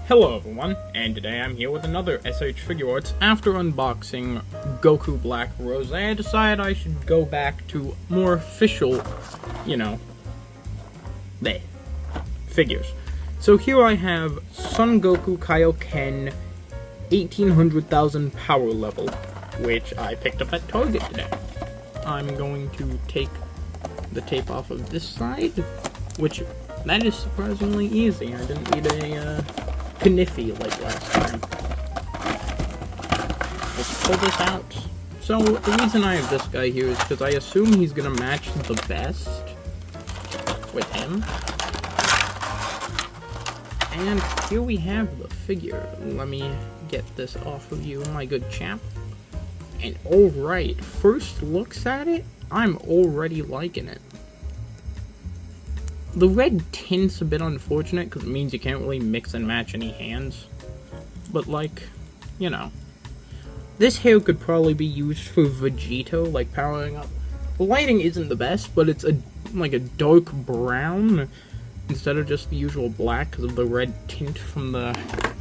Hello everyone, and today I'm here with another SH Figure Arts. After unboxing Goku Black Rose, I decided I should go back to more official, figures. So here I have Son Goku Kaioken 1800,000 power level, which I picked up at Target today. I'm going to take the tape off of this side, which that is surprisingly easy. I didn't need a kniffy like last time. Let's pull this out. So the reason I have this guy here is because I assume he's gonna match the best with him. And here we have the figure. Let me get this off of you, my good chap. And alright, first looks at it, I'm already liking it. The red tint's a bit unfortunate because it means you can't really mix and match any hands. But this hair could probably be used for Vegito, like powering up. The lighting isn't the best, but it's like a dark brown instead of just the usual black because of the red tint from the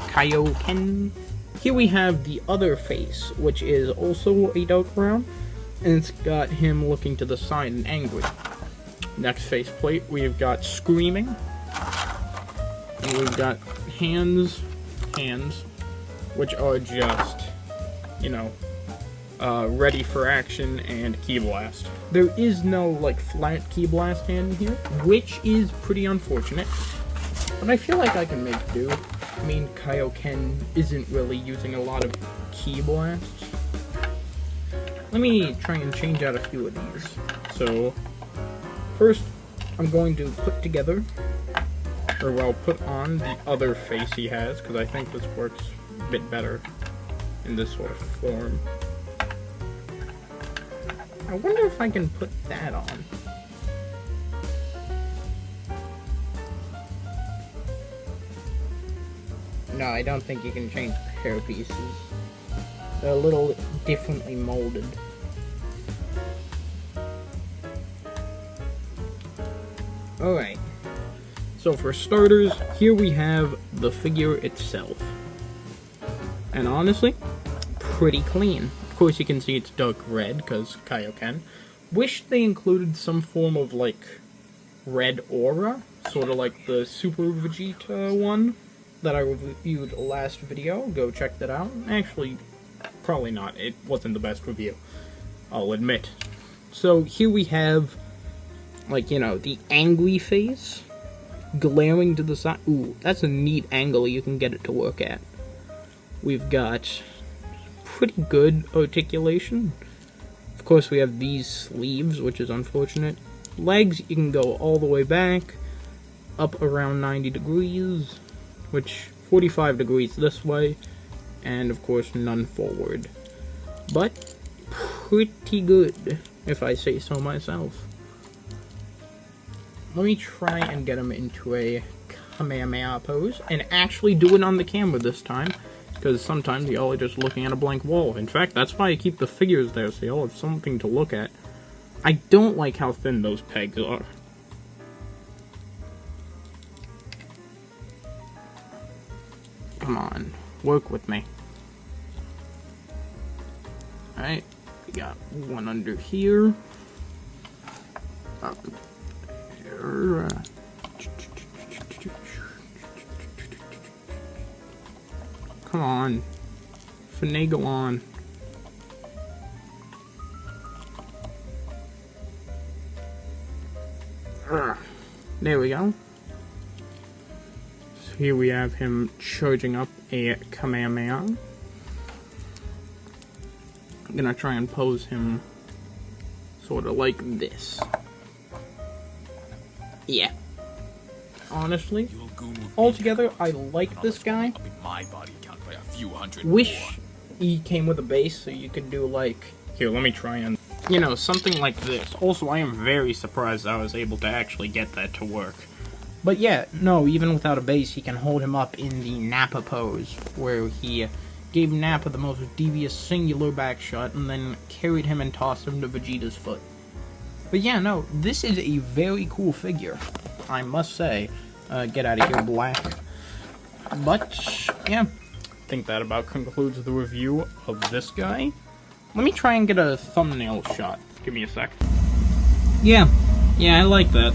Kaioken. Here we have the other face, which is also a dark brown, and it's got him looking to the side and angry. Next faceplate, we've got Screaming, and we've got hands, which are just, ready for action, and Ki Blast. There is no, flat Ki Blast hand here, which is pretty unfortunate, but I feel like I can make do. I mean, Kaioken isn't really using a lot of Ki Blasts. Let me try and change out a few of these. So, first, I'm going to put on the other face he has, because I think this works a bit better in this sort of form. I wonder if I can put that on. No, I don't think you can change the hair pieces. They're a little differently molded. Alright, so for starters, here we have the figure itself. And honestly, pretty clean. Of course you can see it's dark red, because Kaioken. Wish they included some form of, red aura, sort of like the Super Vegeta one that I reviewed last video. Go check that out. Actually, probably not. It wasn't the best review, I'll admit. So here we have the angry face, glaring to the side. Ooh, that's a neat angle you can get it to work at. We've got pretty good articulation. Of course, we have these sleeves, which is unfortunate. Legs, you can go all the way back, up around 90 degrees, which 45 degrees this way, and of course, none forward. But, pretty good, if I say so myself. Let me try and get him into a Kamehameha pose, and actually do it on the camera this time, because sometimes y'all are just looking at a blank wall. In fact, that's why I keep the figures there, so y'all have something to look at. I don't like how thin those pegs are. Come on, work with me. Alright, we got one under here. Come on. Finagle on. There we go. So here we have him charging up a Kamehameha. I'm gonna try and pose him sort of like this. Yeah. Honestly, altogether, I like this guy. Wish he came with a base so you could do here, let me try and, something like this. Also, I am very surprised I was able to actually get that to work. But yeah, no, even without a base, he can hold him up in the Nappa pose, where he gave Nappa the most devious singular back shot, and then carried him and tossed him to Vegeta's foot. But yeah, no, this is a very cool figure, I must say. Get out of here, Black. But, yeah, I think that about concludes the review of this guy. Let me try and get a thumbnail shot. Give me a sec. Yeah, I like that.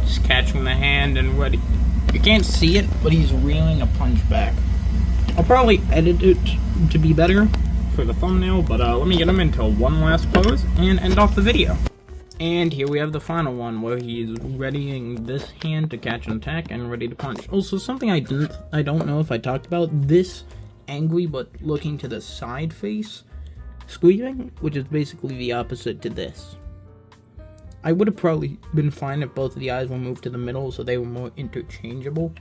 Just catching the hand and ready. You can't see it, but he's reeling a punch back. I'll probably edit it to be better for the thumbnail, but let me get him into one last pose and end off the video. And here we have the final one, where he's readying this hand to catch an attack and ready to punch. Also, something I don't know if I talked about, this angry but looking to the side face squeezing, which is basically the opposite to this. I would have probably been fine if both of the eyes were moved to the middle so they were more interchangeable.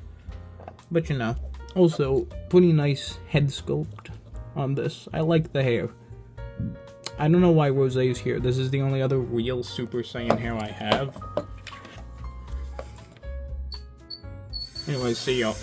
But you know, also, pretty nice head sculpt on this. I like the hair. I don't know why Rosé's here. This is the only other real Super Saiyan hair I have. Anyways, see y'all.